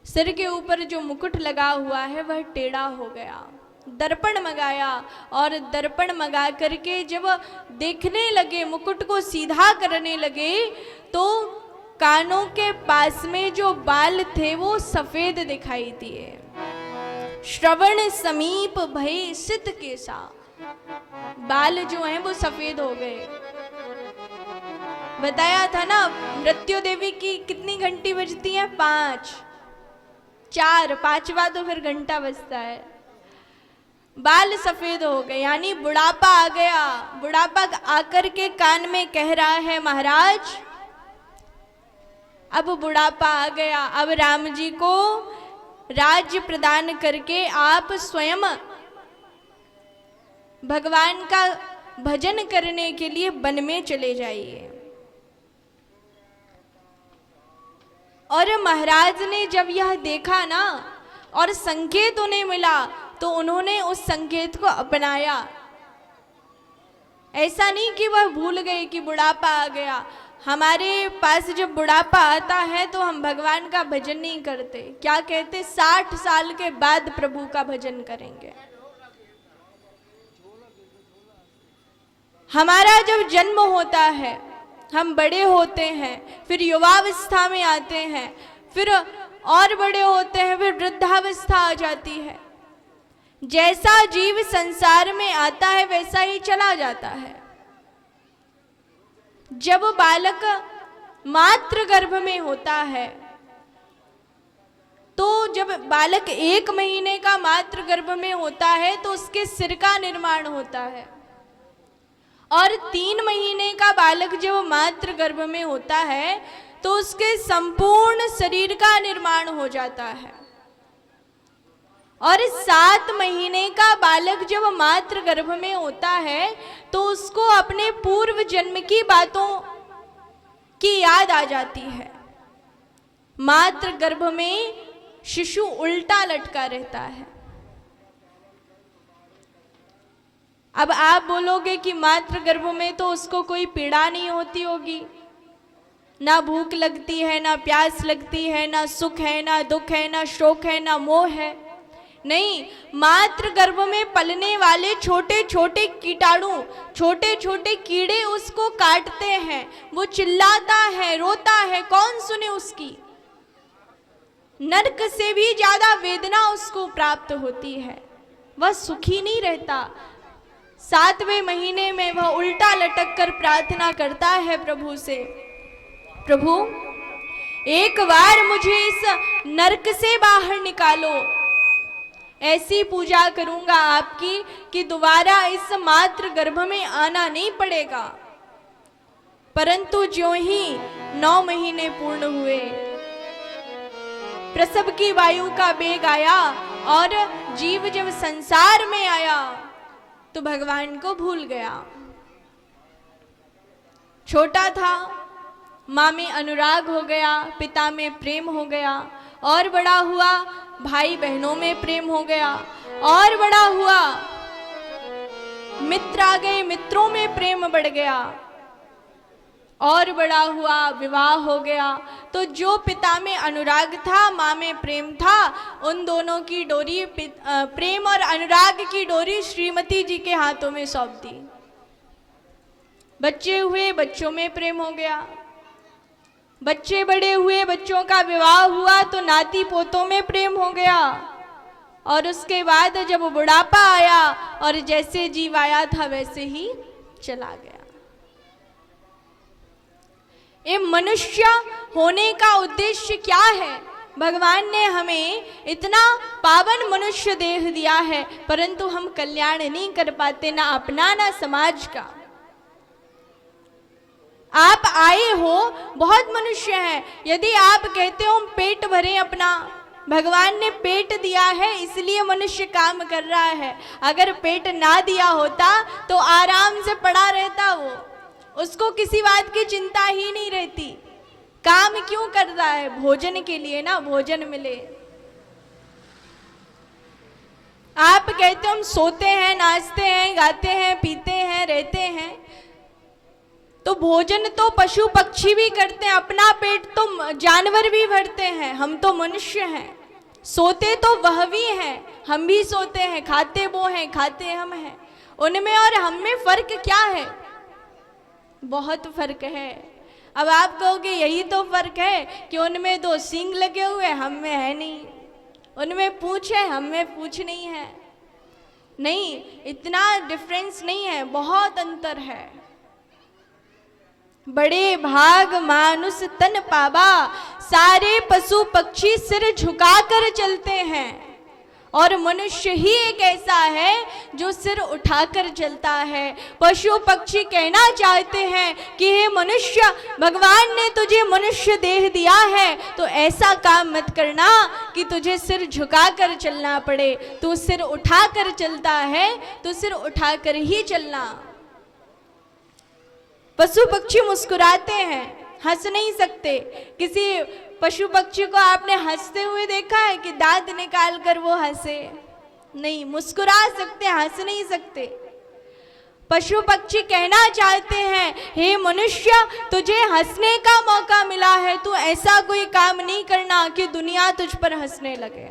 सिर के ऊपर जो मुकुट लगा हुआ है वह टेढ़ा हो गया। दर्पण मंगाया और दर्पण मंगा करके जब देखने लगे, मुकुट को सीधा करने लगे, तो कानों के पास में जो बाल थे वो सफेद दिखाई दिए। श्रवण समीप भय सित केसा, बाल जो हैं वो सफेद हो गए। बताया था ना मृत्यु देवी की कितनी घंटी बजती है? 5, 4, 5वां तो फिर घंटा बजता है। बाल सफेद हो गए, यानी बुढ़ापा आ गया। बुढ़ापा आकर के कान में कह रहा है, महाराज अब बुढ़ापा आ गया, अब राम जी को राज्य प्रदान करके आप स्वयं भगवान का भजन करने के लिए वन में चले जाइए। और महाराज ने जब यह देखा ना और संकेत उन्हें मिला, तो उन्होंने उस संकेत को अपनाया। ऐसा नहीं कि वह भूल गए कि बुढ़ापा आ गया। हमारे पास जब बुढ़ापा आता है तो हम भगवान का भजन नहीं करते। क्या कहते? 60 साल के बाद प्रभु का भजन करेंगे। हमारा जब जन्म होता है, हम बड़े होते हैं, फिर युवावस्था में आते हैं, फिर और बड़े होते हैं, फिर वृद्धावस्था आ जाती है। जैसा जीव संसार में आता है वैसा ही चला जाता है। जब बालक मातृ गर्भ में होता है, तो जब बालक 1 महीने का मातृ गर्भ में होता है तो उसके सिर का निर्माण होता है। और 3 महीने का बालक जब मातृ गर्भ में होता है तो उसके संपूर्ण शरीर का निर्माण हो जाता है। और 7 महीने का बालक जब मातृ गर्भ में होता है तो उसको अपने पूर्व जन्म की बातों की याद आ जाती है। मातृ गर्भ में शिशु उल्टा लटका रहता है। अब आप बोलोगे कि मातृ गर्भ में तो उसको कोई पीड़ा नहीं होती होगी, ना भूख लगती है, ना प्यास लगती है, ना सुख है, ना दुख है, ना शोक है, ना मोह है। नहीं, मातृ गर्भ में पलने वाले छोटे छोटे कीटाणु, छोटे छोटे कीड़े उसको काटते हैं। वो चिल्लाता है, रोता है, कौन सुने उसकी? नरक से भी ज्यादा वेदना उसको प्राप्त होती है। वह सुखी नहीं रहता। 7वें महीने में वह उल्टा लटक कर प्रार्थना करता है प्रभु से, प्रभु एक बार मुझे इस नरक से बाहर निकालो। ऐसी पूजा करूंगा आपकी कि दोबारा इस मातृ गर्भ में आना नहीं पड़ेगा। परंतु ज्यों ही 9 महीने पूर्ण हुए, प्रसव की वायु का वेग आया और जीव जब संसार में आया तो भगवान को भूल गया। छोटा था, माँ में अनुराग हो गया, पिता में प्रेम हो गया, और बड़ा हुआ भाई बहनों में प्रेम हो गया, और बड़ा हुआ मित्र आ गए, मित्रों में प्रेम बढ़ गया, और बड़ा हुआ विवाह हो गया। तो जो पिता में अनुराग था, माँ में प्रेम था, उन दोनों की डोरी, प्रेम और अनुराग की डोरी श्रीमती जी के हाथों में सौंप दी। बच्चे हुए, बच्चों में प्रेम हो गया, बच्चे बड़े हुए, बच्चों का विवाह हुआ तो नाती पोतों में प्रेम हो गया। और उसके बाद जब बुढ़ापा आया और जैसे जीव आया था वैसे ही चला गया। ये मनुष्य होने का उद्देश्य क्या है? भगवान ने हमें इतना पावन मनुष्य देह दिया है, परंतु हम कल्याण नहीं कर पाते, ना अपना ना समाज का। आप आए हो, बहुत मनुष्य हैं, यदि आप कहते हो पेट भरे अपना, भगवान ने पेट दिया है इसलिए मनुष्य काम कर रहा है। अगर पेट ना दिया होता तो आराम से पड़ा रहता, वो उसको किसी बात की चिंता ही नहीं रहती। काम क्यों कर रहा है? भोजन के लिए ना, भोजन मिले। आप कहते हो हम सोते हैं, नाचते हैं, गाते हैं, पीते हैं, रहते हैं, तो भोजन तो पशु पक्षी भी करते हैं, अपना पेट तो जानवर भी भरते हैं, हम तो मनुष्य हैं। सोते तो वह भी हैं, हम भी सोते हैं, खाते वो हैं, खाते हम हैं। उनमें और हम में फर्क क्या है? बहुत फर्क है। अब आप कहोगे यही तो फर्क है कि उनमें 2 सींग लगे हुए, हम में है नहीं। उनमें पूंछ है, हम में पूंछ नहीं है। नहीं, इतना डिफरेंस नहीं है, बहुत अंतर है। बड़े भाग मानुष तन पावा, सारे पशु पक्षी सिर झुकाकर चलते हैं और मनुष्य ही एक ऐसा है जो सिर उठाकर चलता है। पशु पक्षी कहना चाहते हैं कि हे मनुष्य, भगवान ने तुझे मनुष्य देह दिया है तो ऐसा काम मत करना कि तुझे सिर झुकाकर चलना पड़े। तू सिर उठाकर चलता है तो सिर उठाकर ही चलना। पशु पक्षी मुस्कुराते हैं, हंस नहीं सकते। किसी पशु पक्षी को आपने हंसते हुए देखा है कि दांत निकाल कर वो हंसे? नहीं, मुस्कुरा सकते, हंस नहीं सकते। पशु पक्षी कहना चाहते हैं, हे मनुष्य, तुझे हंसने का मौका मिला है, तू ऐसा कोई काम नहीं करना कि दुनिया तुझ पर हंसने लगे।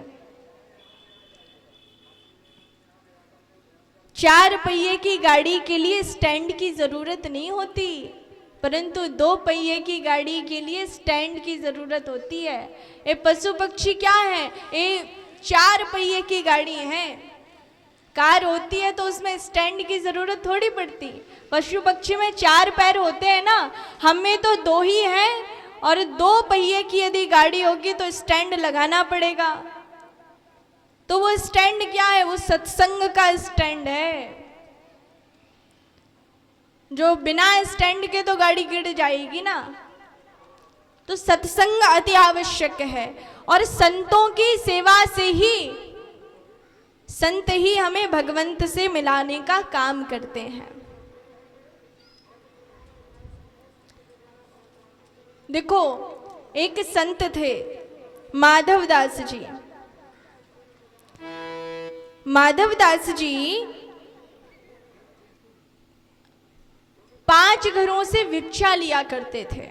4 पहिए की गाड़ी के लिए स्टैंड की जरूरत नहीं होती, परंतु 2 पहिए की गाड़ी के लिए स्टैंड की जरूरत होती है। ये पशु पक्षी क्या है? ये 4 पहिए की गाड़ी है। कार होती है तो उसमें स्टैंड की जरूरत थोड़ी पड़ती। पशु पक्षी में 4 पैर होते हैं ना, हम में तो 2 ही हैं, और 2 पहिए की यदि गाड़ी होगी तो स्टैंड लगाना पड़ेगा। तो वो स्टैंड क्या है? वो सत्संग का स्टैंड है, जो बिना स्टैंड के तो गाड़ी गिर जाएगी ना। तो सत्संग अति आवश्यक है, और संतों की सेवा से ही, संत ही हमें भगवंत से मिलाने का काम करते हैं। देखो, एक संत थे माधवदास जी। माधवदास जी 5 घरों से भिक्षा लिया करते थे।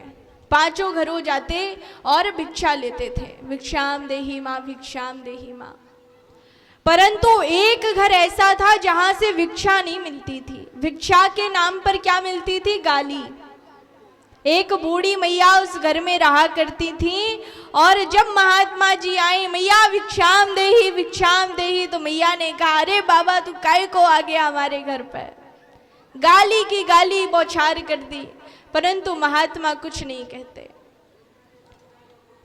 5 घरों जाते और भिक्षा लेते थे। भिक्षाम देहि माँ, भिक्षाम देहि माँ। परंतु एक घर ऐसा था जहां से भिक्षा नहीं मिलती थी। भिक्षा के नाम पर क्या मिलती थी? गाली। एक बूढ़ी मैया उस घर में रहा करती थी, और जब महात्मा जी आए, मैया भिक्षाम देही, तो मैया ने कहा, अरे बाबा, तू काहे को आ गया हमारे घर पर? गाली की गाली बौछार कर दी, परंतु महात्मा कुछ नहीं कहते।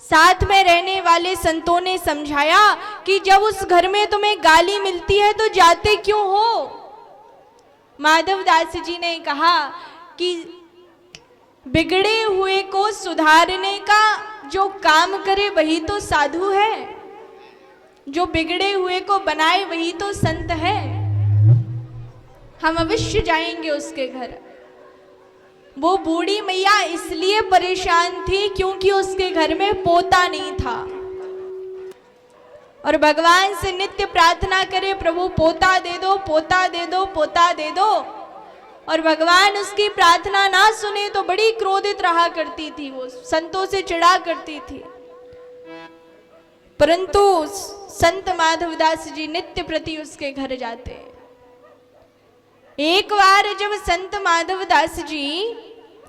साथ में रहने वाले संतों ने समझाया कि जब उस घर में तुम्हें गाली मिलती है तो जाते क्यों हो? माधवदास जी ने कहा कि बिगड़े हुए को सुधारने का जो काम करे वही तो साधु है, जो बिगड़े हुए को बनाए वही तो संत है। हम अवश्य जाएंगे उसके घर। वो बूढ़ी मैया इसलिए परेशान थी क्योंकि उसके घर में पोता नहीं था, और भगवान से नित्य प्रार्थना करे, प्रभु पोता दे दो, पोता दे दो, पोता दे दो, और भगवान उसकी प्रार्थना ना सुने तो बड़ी क्रोधित रहा करती थी, वो संतों से चिढ़ा करती थी। परंतु संत माधवदास जी नित्य प्रति उसके घर जाते। एक बार जब संत माधवदास जी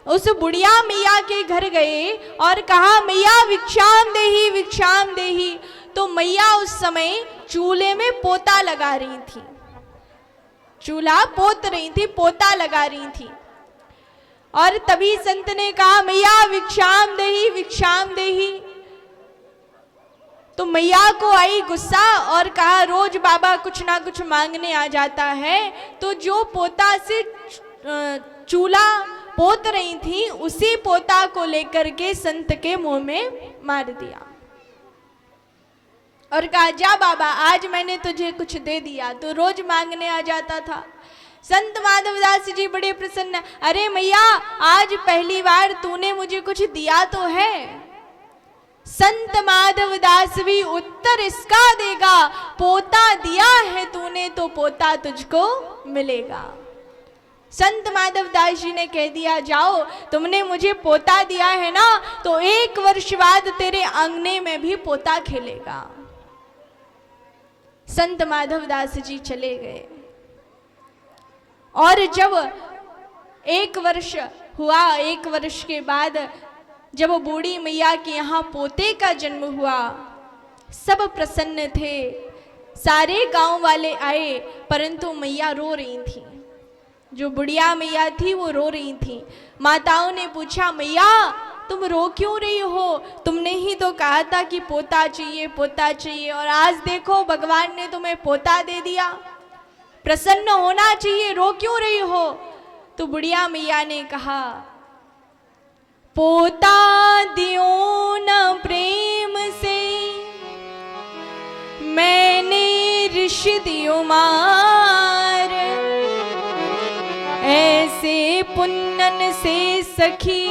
उस बुढ़िया मैया के घर गए और कहा, मैया भिक्षाम देही, तो मैया उस समय चूल्हे में पोता लगा रही थी। चूल्हा पोत रही थी, पोता लगा रही थी। और तभी संत ने कहा, मैया भिक्षाम देही। तो मैया को आई गुस्सा और कहा, रोज बाबा कुछ ना कुछ मांगने आ जाता है, तो जो पोता से चूल्हा पोत रही थी उसी पोता को लेकर के संत के मुंह में मार दिया और कहा, जा बाबा, आज मैंने तुझे कुछ दे दिया, तो रोज मांगने आ जाता था। संत माधवदास जी बड़े प्रसन्न, अरे मैया, आज पहली बार तूने मुझे कुछ दिया तो है। संत माधवदास भी उत्तर इसका देगा, पोता दिया है तूने तो पोता तुझको मिलेगा। संत माधवदास जी ने कह दिया, जाओ, तुमने मुझे पोता दिया है ना, तो 1 वर्ष बाद तेरे आंगने में भी पोता खेलेगा। संत माधवदास जी चले गए। और जब 1 वर्ष हुआ, 1 वर्ष के बाद जब बूढ़ी मैया के यहाँ पोते का जन्म हुआ, सब प्रसन्न थे, सारे गांव वाले आए, परंतु मैया रो रही थी। जो बुढ़िया मैया थी वो रो रही थी। माताओं ने पूछा, मैया तुम रो क्यों रही हो? तुमने ही तो कहा था कि पोता चाहिए, पोता चाहिए, और आज देखो भगवान ने तुम्हें पोता दे दिया, प्रसन्न होना चाहिए, रो क्यों रही हो? तो बुढ़िया मैया ने कहा, पोता दियो न प्रेम से, मैंने ऋषि दियो मार, ऐसे पुन्नन से सखी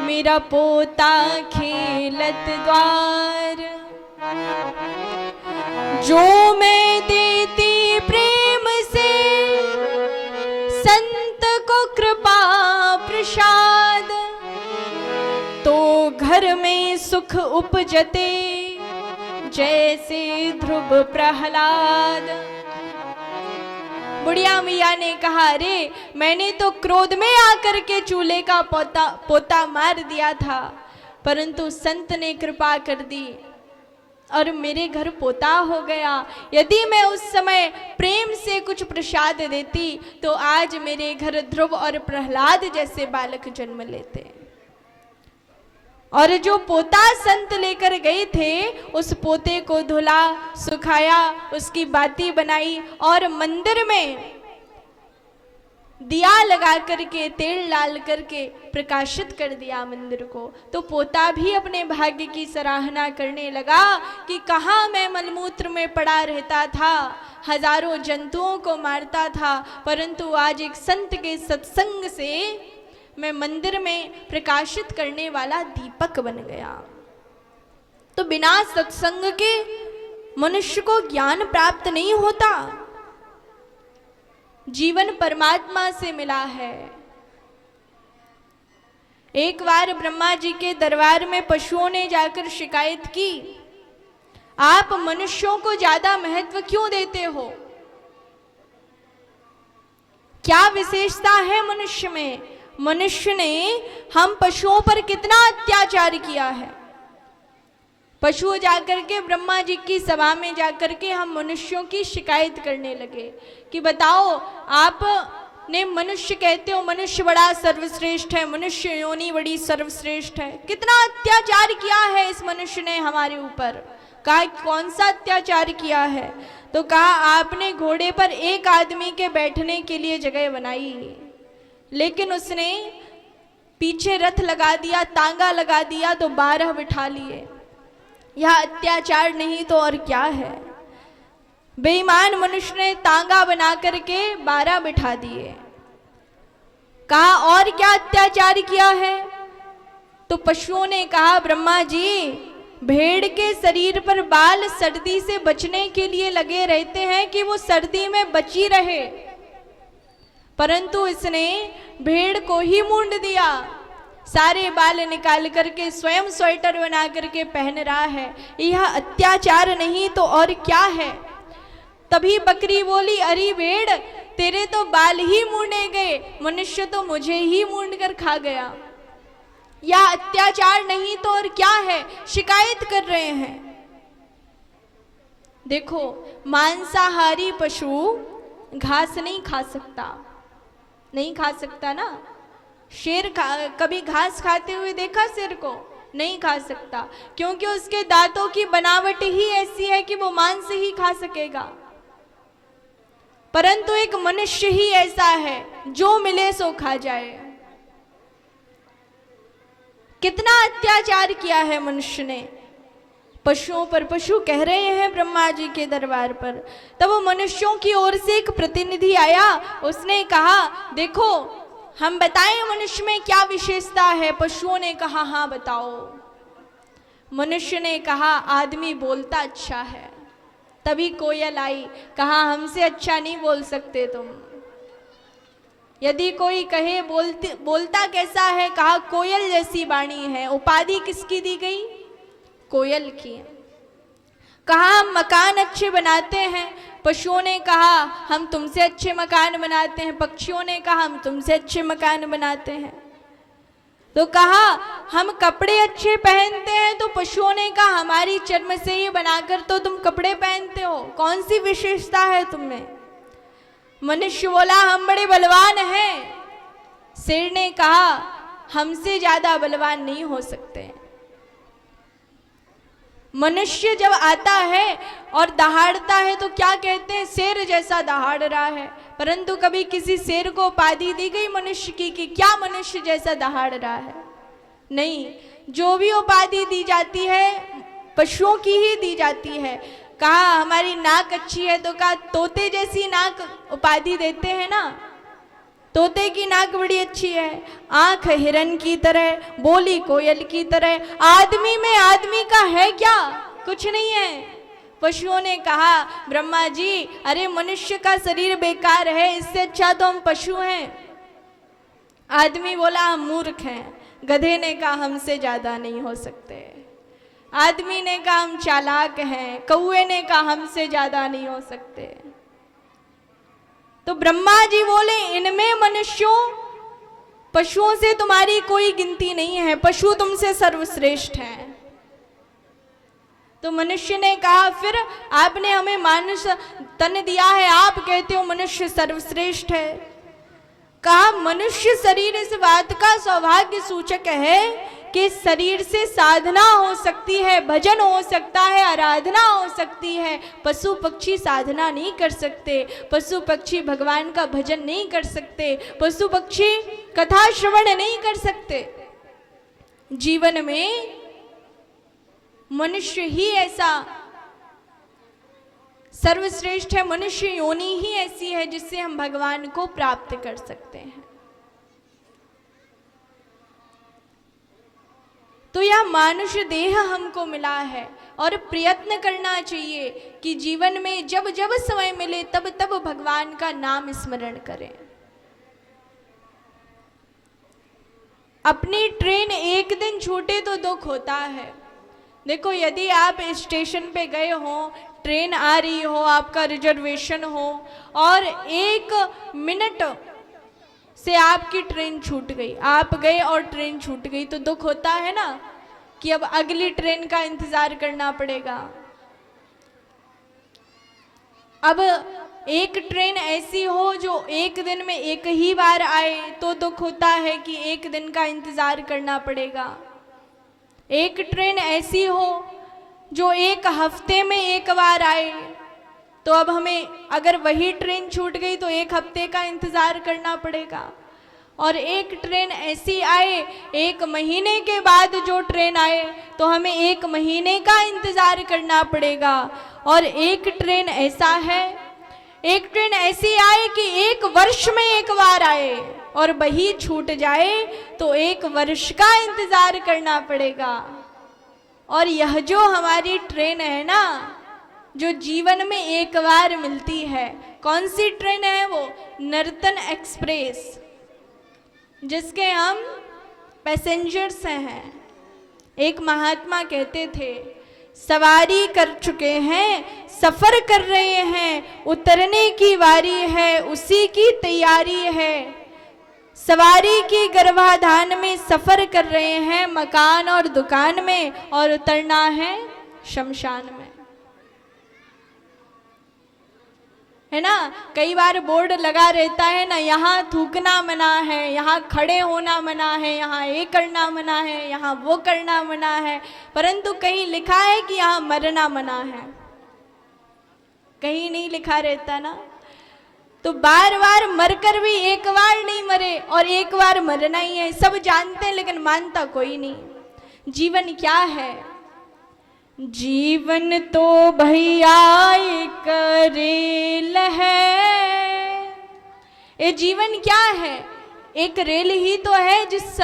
मेरा पोता खेलत द्वार। जो मैं देती प्रेम से संत को कृपा प्रसाद, तो घर में सुख उपजते जैसे ध्रुव प्रहलाद। बुढ़िया मैया ने कहा, अरे मैंने तो क्रोध में आकर के चूल्हे का पोता मार दिया था, परंतु संत ने कृपा कर दी और मेरे घर पोता हो गया। यदि मैं उस समय प्रेम से कुछ प्रसाद देती तो आज मेरे घर ध्रुव और प्रहलाद जैसे बालक जन्म लेते। और जो पोता संत लेकर गए थे, उस पोते को धुला, सुखाया, उसकी बाती बनाई और मंदिर में दिया लगा करके, तेल डाल करके प्रकाशित कर दिया मंदिर को। तो पोता भी अपने भाग्य की सराहना करने लगा कि कहाँ मैं मलमूत्र में पड़ा रहता था, हजारों जंतुओं को मारता था, परंतु आज एक संत के सत्संग से मैं मंदिर में प्रकाशित करने वाला दीपक बन गया। तो बिना सत्संग के मनुष्य को ज्ञान प्राप्त नहीं होता। जीवन परमात्मा से मिला है। एक बार ब्रह्मा जी के दरबार में पशुओं ने जाकर शिकायत की, आप मनुष्यों को ज्यादा महत्व क्यों देते हो? क्या विशेषता है मनुष्य में? मनुष्य ने हम पशुओं पर कितना अत्याचार किया है। पशु जाकर के ब्रह्मा जी की सभा में जाकर के हम मनुष्यों की शिकायत करने लगे कि बताओ, आप ने मनुष्य कहते हो मनुष्य बड़ा सर्वश्रेष्ठ है, मनुष्य योनि बड़ी सर्वश्रेष्ठ है, कितना अत्याचार किया है इस मनुष्य ने हमारे ऊपर। कहा कौन सा अत्याचार किया है? तो कहा आपने घोड़े पर एक आदमी के बैठने के लिए जगह बनाई, लेकिन उसने पीछे रथ लगा दिया, तांगा लगा दिया तो 12 बिठा लिए। यह अत्याचार नहीं तो और क्या है? बेईमान मनुष्य ने तांगा बना करके 12 बिठा दिए। कहा और क्या अत्याचार किया है? तो पशुओं ने कहा ब्रह्मा जी, भेड़ के शरीर पर बाल सर्दी से बचने के लिए लगे रहते हैं कि वो सर्दी में बची रहे, परंतु इसने भेड़ को ही मूंड दिया, सारे बाल निकाल करके स्वयं स्वेटर बना करके पहन रहा है। यह अत्याचार नहीं तो और क्या है? तभी बकरी बोली, अरे भेड़, तेरे तो बाल ही मूंडे गए, मनुष्य तो मुझे ही मूंड कर खा गया। यह अत्याचार नहीं तो और क्या है? शिकायत कर रहे हैं। देखो, मांसाहारी पशु घास नहीं खा सकता, नहीं खा सकता ना। शेर कभी घास खाते हुए देखा शेर को? नहीं खा सकता, क्योंकि उसके दांतों की बनावट ही ऐसी है कि वो मांस ही खा सकेगा। परंतु एक मनुष्य ही ऐसा है जो मिले सो खा जाए। कितना अत्याचार किया है मनुष्य ने पशुओं पर। पशु कह रहे हैं ब्रह्मा जी के दरबार पर। तब वो मनुष्यों की ओर से एक प्रतिनिधि आया, उसने कहा देखो हम बताएं मनुष्य में क्या विशेषता है। पशुओं ने कहा हाँ बताओ। मनुष्य ने कहा आदमी बोलता अच्छा है। तभी कोयल आई, कहा हमसे अच्छा नहीं बोल सकते तुम। यदि कोई कहे बोलता कैसा है, कहा कोयल जैसी वाणी है। उपाधि किसकी दी गई? कोयल की। कहा हम मकान अच्छे बनाते हैं, पशुओं ने कहा हम तुमसे अच्छे मकान बनाते हैं, पक्षियों ने कहा हम तुमसे अच्छे मकान बनाते हैं। तो कहा हम कपड़े अच्छे पहनते हैं, तो पशुओं ने कहा हमारी चर्म से ही बनाकर तो तुम कपड़े पहनते हो, कौन सी विशेषता है तुम में। मनुष्य बोला हम बड़े बलवान हैं। शेर ने कहा हमसे ज्यादा बलवान नहीं हो सकते। मनुष्य जब आता है और दहाड़ता है तो क्या कहते हैं, शेर जैसा दहाड़ रहा है। परंतु कभी किसी शेर को उपाधि दी गई मनुष्य की कि क्या मनुष्य जैसा दहाड़ रहा है? नहीं, जो भी उपाधि दी जाती है पशुओं की ही दी जाती है। कहा हमारी नाक अच्छी है, तो कहा तोते जैसी नाक उपाधि देते हैं ना, तोते की नाक बड़ी अच्छी है, आंख हिरन की तरह, बोली कोयल की तरह। आदमी में आदमी का है क्या? कुछ नहीं है। पशुओं ने कहा ब्रह्मा जी अरे मनुष्य का शरीर बेकार है, इससे अच्छा तो हम पशु हैं। आदमी बोला हम मूर्ख हैं। गधे ने कहा हमसे ज्यादा नहीं हो सकते। आदमी ने कहा हम चालाक हैं। कौवे ने कहा हमसे ज्यादा नहीं हो सकते। तो ब्रह्मा जी बोले इनमें मनुष्यों पशुओं से तुम्हारी कोई गिनती नहीं है, पशु तुमसे सर्वश्रेष्ठ हैं। तो मनुष्य ने कहा फिर आपने हमें मानुष तन दिया है, आप कहते हो मनुष्य सर्वश्रेष्ठ है। कहा मनुष्य शरीर इस बात का सौभाग्य सूचक है कि शरीर से साधना हो सकती है, भजन हो सकता है, आराधना हो सकती है। पशु पक्षी साधना नहीं कर सकते, पशु पक्षी भगवान का भजन नहीं कर सकते, पशु पक्षी कथा श्रवण नहीं कर सकते। जीवन में मनुष्य ही ऐसा सर्वश्रेष्ठ है, मनुष्य योनि ही ऐसी है जिससे हम भगवान को प्राप्त कर सकते हैं। तो यह मानुष देह हमको मिला है और प्रयत्न करना चाहिए कि जीवन में जब जब समय मिले तब तब भगवान का नाम स्मरण करें। अपनी ट्रेन एक दिन छूटे तो दुख होता है। देखो यदि आप स्टेशन पे गए हो, ट्रेन आ रही हो, आपका रिजर्वेशन हो और 1 मिनट से आपकी ट्रेन छूट गई, आप गए और ट्रेन छूट गई, तो दुख होता है ना कि अब अगली ट्रेन का इंतजार करना पड़ेगा। अब एक ट्रेन ऐसी हो जो एक दिन में एक ही बार आए तो दुख होता है कि एक दिन का इंतजार करना पड़ेगा। एक ट्रेन ऐसी हो जो एक हफ्ते में एक बार आए तो अब हमें अगर वही ट्रेन छूट गई तो 1 हफ्ते का इंतजार करना पड़ेगा। और एक ट्रेन ऐसी आए 1 महीने के बाद जो ट्रेन आए तो हमें 1 महीने का इंतजार करना पड़ेगा। और एक ट्रेन ऐसा है, एक ट्रेन ऐसी आए कि 1 वर्ष में एक बार आए और वही छूट जाए तो 1 वर्ष का इंतजार करना पड़ेगा। और यह जो हमारी ट्रेन है ना, जो जीवन में एक बार मिलती है, कौन सी ट्रेन है वो? नर्तन एक्सप्रेस, जिसके हम पैसेंजर्स हैं। एक महात्मा कहते थे सवारी कर चुके हैं, सफर कर रहे हैं, उतरने की बारी है, उसी की तैयारी है। सवारी की गर्भाधान में सफर कर रहे हैं, मकान और दुकान में, और उतरना है शमशान में। है ना, कई बार बोर्ड लगा रहता है ना, यहाँ थूकना मना है, यहाँ खड़े होना मना है, यहाँ ये करना मना है, यहाँ वो करना मना है, परंतु कहीं लिखा है कि यहाँ मरना मना है? कहीं नहीं लिखा रहता ना। तो बार बार मरकर भी एक बार नहीं मरे और एक बार मरना ही है, सब जानते हैं लेकिन मानता कोई नहीं। जीवन क्या है? जीवन तो भैया एक रेल है। ये जीवन क्या है? एक रेल ही तो है जिस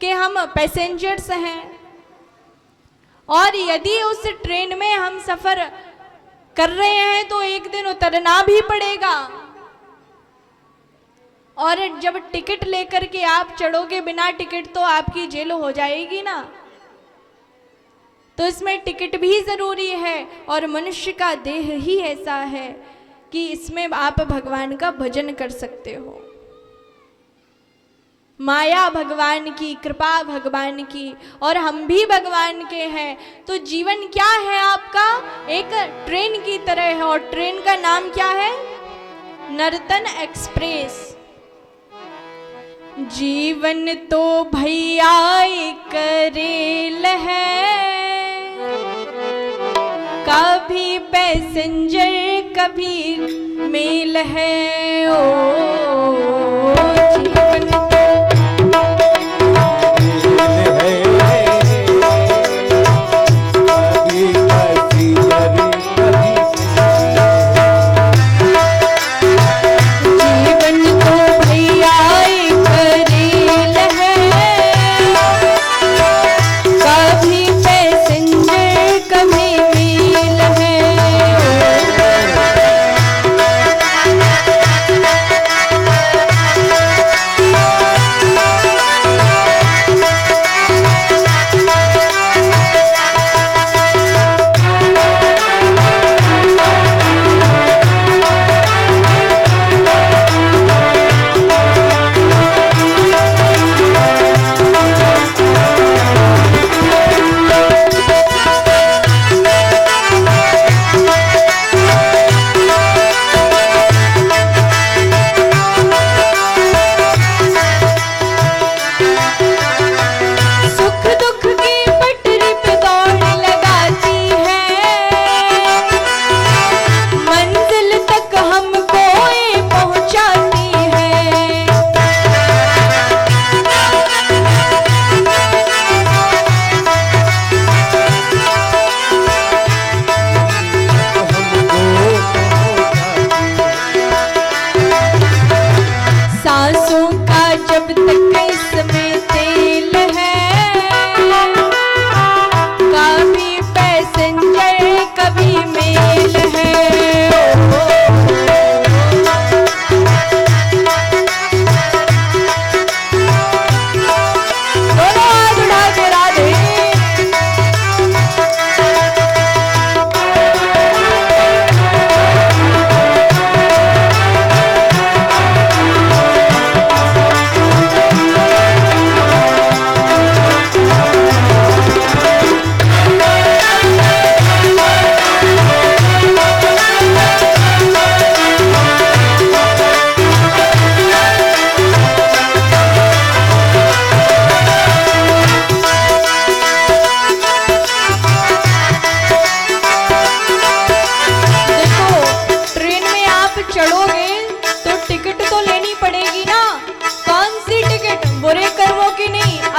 के हम पैसेंजर्स हैं। और यदि उस ट्रेन में हम सफर कर रहे हैं तो एक दिन उतरना भी पड़ेगा। और जब टिकट लेकर के आप चढ़ोगे बिना टिकट तो आपकी जेल हो जाएगी ना। तो इसमें टिकट भी ज़रूरी है और मनुष्य का देह ही ऐसा है कि इसमें आप भगवान का भजन कर सकते हो। माया भगवान की, कृपा भगवान की, और हम भी भगवान के हैं। तो जीवन क्या है आपका? एक ट्रेन की तरह है, और ट्रेन का नाम क्या है? नर्तन एक्सप्रेस। जीवन तो भैया एक रेल है, कभी पैसेंजर कभी मेल है। ओ जीवन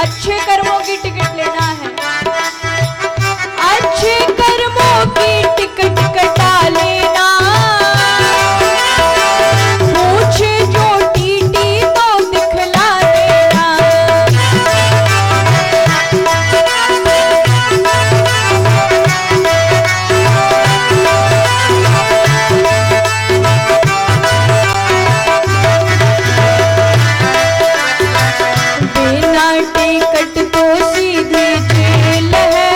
अच्छे कर्मों की टिकट लेना है, अच्छे कर्मों की टिकट कटा लेना। पूछे जो टीटी तो दिखला देना। बिना टिकट तो सीधी जेल है,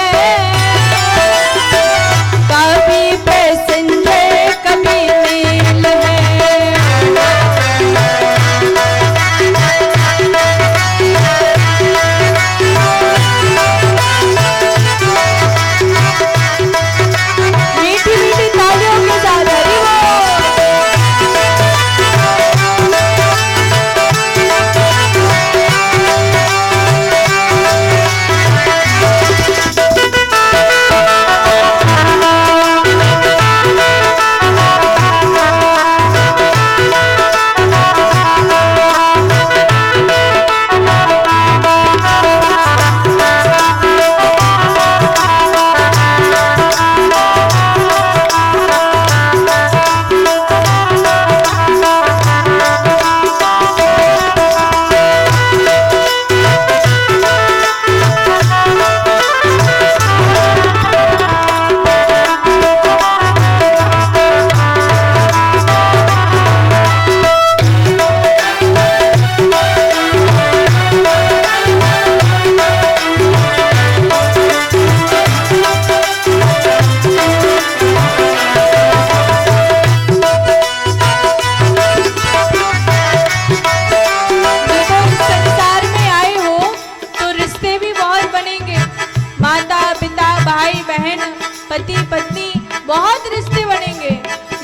पति पत्नी बहुत रिश्ते बनेंगे,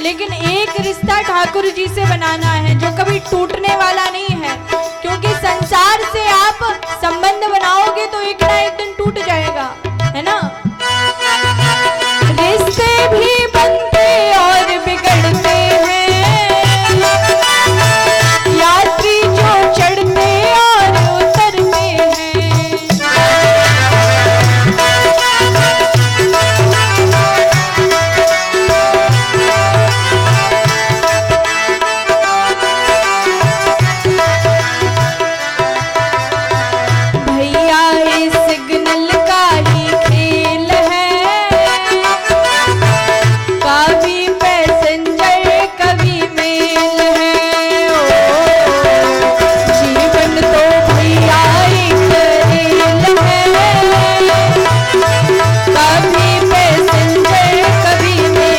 लेकिन एक रिश्ता ठाकुर जी से बनाना है जो कभी टूटने वाला नहीं है, क्योंकि संसार से आप संबंध बनाओगे तो एक ना एक दिन टूट जाएगा, है ना। रिश्ते भी बनते और बिगड़ते हैं, यात्री जो चढ़ते और उतरते हैं। भैया इस सिग्नल का ही खेल है, कभी पैसेंजर कभी मेल है। ओ जीवन तो भैया एक रेल है, कभी पैसेंजर कभी मेल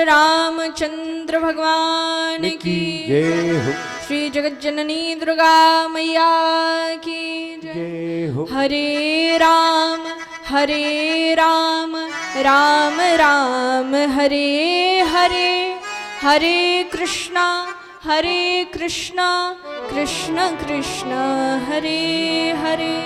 रामचंद्र भगवान की जय हो। श्री जगत जननी दुर्गा मैया की जय हो। हरे राम राम राम हरे हरे, हरे कृष्णा कृष्ण कृष्ण हरे हरे।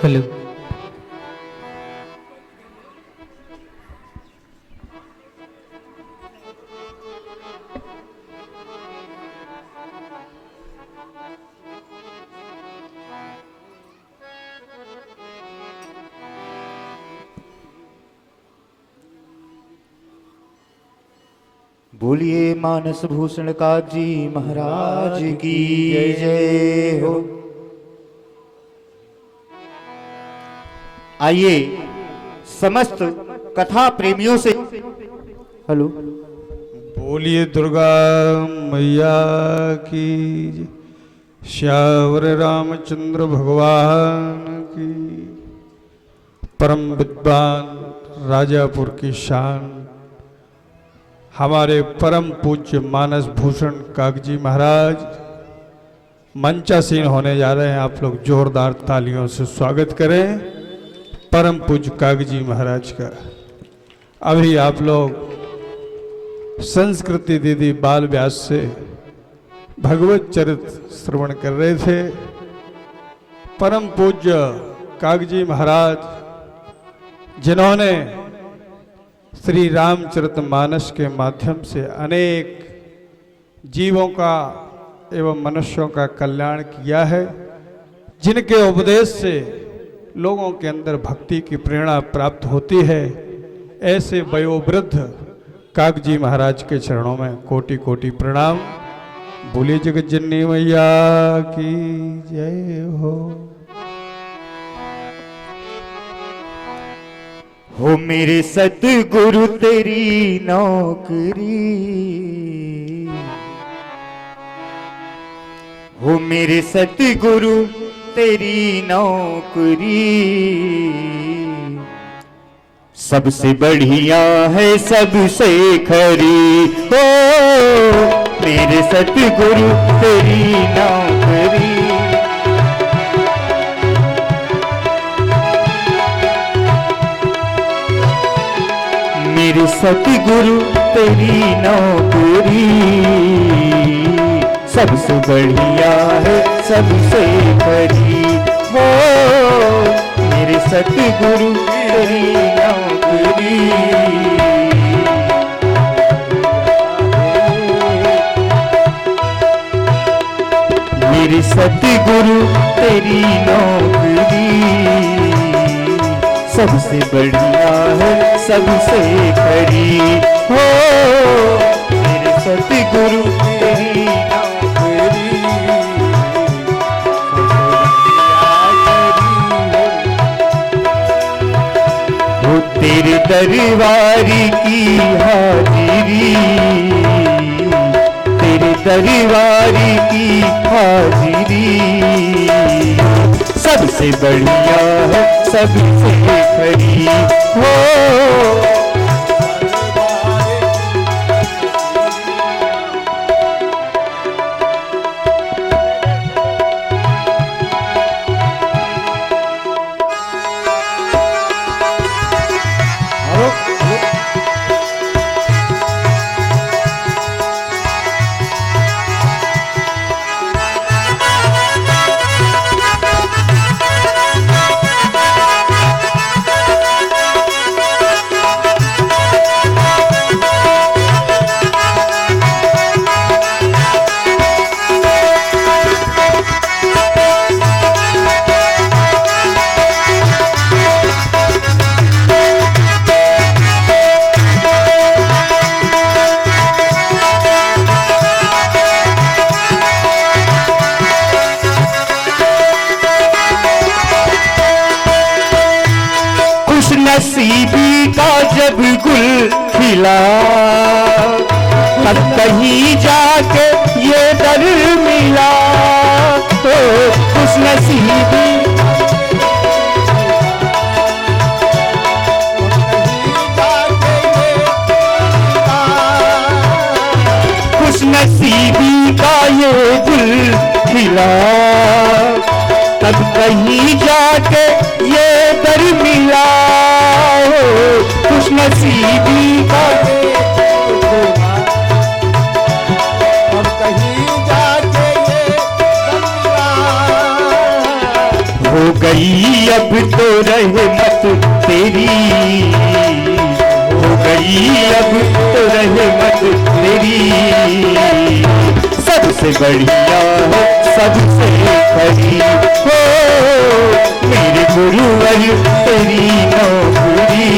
हेलो। बोलिए मानस भूषण काजी महाराज की जय हो। आइए समस्त कथा प्रेमियों से हेलो बोलिए दुर्गा मैया की, श्यावर रामचंद्र भगवान की। परम विद्वान राजापुर की शान हमारे परम पूज्य मानस भूषण कागजी महाराज मंचासीन होने जा रहे हैं। आप लोग जोरदार तालियों से स्वागत करें परम पूज्य कागजी महाराज का। अभी आप लोग संस्कृति दीदी बाल व्यास से भगवत चरित श्रवण कर रहे थे। परम पूज्य कागजी महाराज जिन्होंने श्री रामचरितमानस के माध्यम से अनेक जीवों का एवं मनुष्यों का कल्याण किया है, जिनके उपदेश से लोगों के अंदर भक्ति की प्रेरणा प्राप्त होती है, ऐसे वयोवृद्ध कागजी महाराज के चरणों में कोटि कोटि प्रणाम। बोलिए जगत जननी मैया की जय हो। हो मेरे सतगुरु तेरी नौकरी, हो मेरे सतगुरु तेरी नौकरी, सबसे बढ़िया है सबसे खरी। हो मेरे सतगुरु तेरी नौकरी। मेरे सतगुरु तेरी नौकरी सबसे बढ़िया है सबसे करीब। वो मेरे सतगुरु तेरी नौकरी। मेरे सतगुरु तेरी नौकरी सबसे बढ़िया है सबसे करीब। हो मेरे सतगुरु तेरी नौकरी हो तेरे दरबारी की हाजिरी। तेरे दरबारी की हाजिरी सबसे बढ़िया है सबसे खरी। हो नसीबी का जब गुल खिला तब कहीं जाके ये दर मिला। तो खुश नसीबी खुश नसीबी का ये गुल खिला तब कहीं जाके ये दर मिला। खुश नसीबी का अब कहीं जाके ये दर मिला। हो गई अब तो रहमत तेरी। हो गई अब तो रहमत तेरी सबसे बढ़िया है सबसे करीब। हो मेरे गुरुवर तेरी नौकरी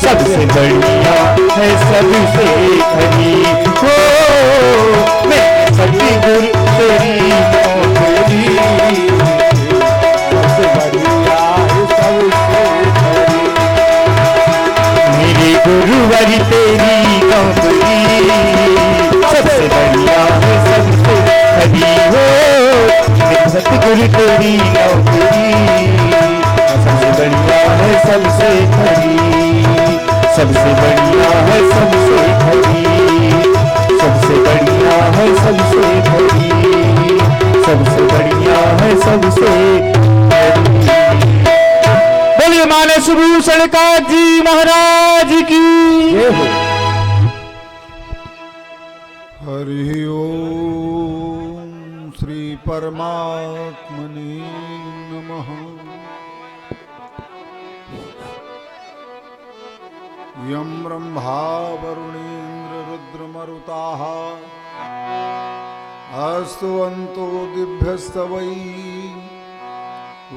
सबसे बढ़िया है सबसे करीब। हो मेरे सतगुरु तेरी नौकरी सबसे बढ़िया है सबसे करीब। मेरे गुरुवर तेरी नौकरी सबसे बढ़िया है सबसे करीब। हो सतगुरु तेरी नौकरी सबसे बढ़िया है सबसे करीब। सबसे बढ़िया है सबसे करीब। सबसे बढ़िया है सबसे करीब। सबसे बढ़िया है सबसे करीब। बोलिए माने सुभूषण काजी महाराज की जय हो। हरि ओम श्री परमात्मने नमः। यं ब्रह्मा वरुणेन्द्र रुद्रमरुताः स्तुवन्तो दिव्यस्तवै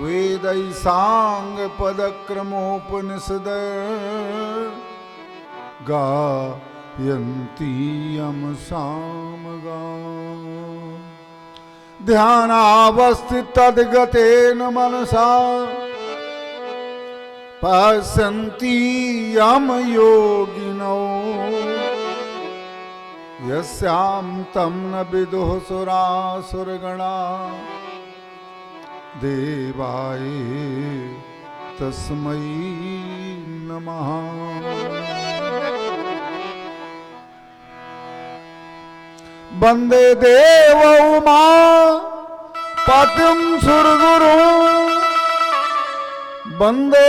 वेदै साङ्गपदक्रमोपनिषद गायन्ति यं सामगा। ध्यानावस्थितद्गतेन मनसा पश्यन्ति यं योगिनो यस्यां तं न विदुः सुरासुरगणा। देवाय तस्मै नमः। वंदे देव उमा पतिम सुरगुरु वंदे